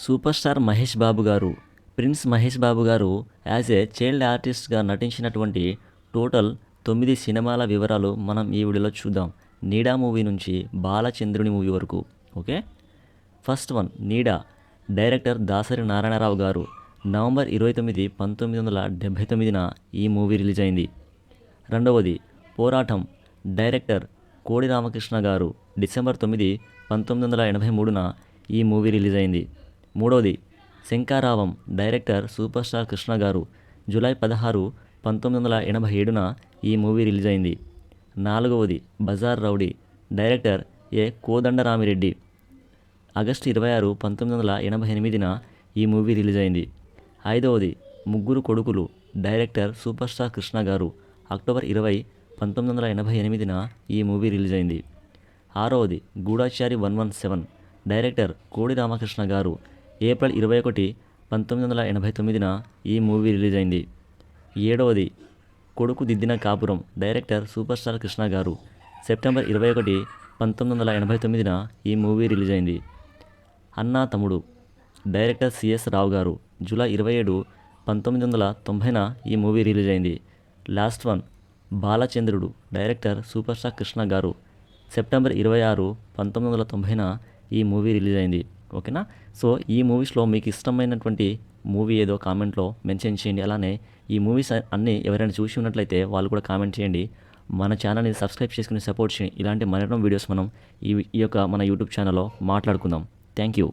Super star Mahesh Babu గారు, prince Mahesh Babu గారు as a child ఆర్టిస్ట్గా నటించినటువంటి టోటల్ 9 సినిమాల వివరాలు మనం ఈ వీడియోలో చూద్దాం. నీడా మూవీ నుంచి బాలచంద్రుని మూవీ వరకు. Okay, first one Needa. Director Dasari Narayanarao గారు. నవంబర్ 29, 1979న ఈ మూవీ రిలీజ్ అయింది. రెండవది పోరాటం. డైరెక్టర్ కోడి రామకృష్ణ గారు. డిసెంబర్ 9, 1983న ఈ మూవీ రిలీజ్ అయింది. మూడవది శంకారావం. డైరెక్టర్ సూపర్ స్టార్ కృష్ణ గారు. జూలై 16, 1987న ఈ మూవీ రిలీజ్ అయింది. నాలుగవది బజార్ రౌడీ. డైరెక్టర్ ఏ కోదండరామిరెడ్డి. ఆగస్టు 26, 1988న ఈ మూవీ రిలీజ్ అయింది. ఐదవది ముగ్గురు కొడుకులు. డైరెక్టర్ సూపర్ స్టార్ కృష్ణ గారు. అక్టోబర్ 20, 1988న ఈ మూవీ రిలీజ్ అయింది. ఆరవది గూఢాచారి 117. డైరెక్టర్ కోడి రామకృష్ణ గారు. ఏప్రిల్ 21, 1989న ఈ మూవీ రిలీజ్ అయింది. ఏడవది కొడుకు దిద్దిన కాపురం. డైరెక్టర్ సూపర్ స్టార్ కృష్ణ గారు. సెప్టెంబర్ 21, 1989న ఈ మూవీ రిలీజ్ అయింది. అన్నా తమ్ముడు. డైరెక్టర్ సిఎస్ రావు గారు. జూలై 27, 1990న ఈ మూవీ రిలీజ్ అయింది. Last one Balachandrudu. Director super star Krishna గారు. సెప్టెంబర్ 26, 1990న ఈ మూవీ రిలీజ్ అయింది. ఓకేనా. సో ఈ మూవీస్లో మీకు ఇష్టమైనటువంటి మూవీ ఏదో కామెంట్లో మెన్షన్ చేయండి. అలానే ఈ మూవీస్ అన్నీ ఎవరైనా చూసి ఉన్నట్లయితే వాళ్ళు కూడా కామెంట్ చేయండి. మన ఛానల్ని సబ్స్క్రైబ్ చేసుకుని సపోర్ట్ చేయండి. ఇలాంటి మరెన్నో వీడియోస్ మనం ఈ యొక్క మన యూట్యూబ్ ఛానల్లో మాట్లాడుకుందాం. Thank you.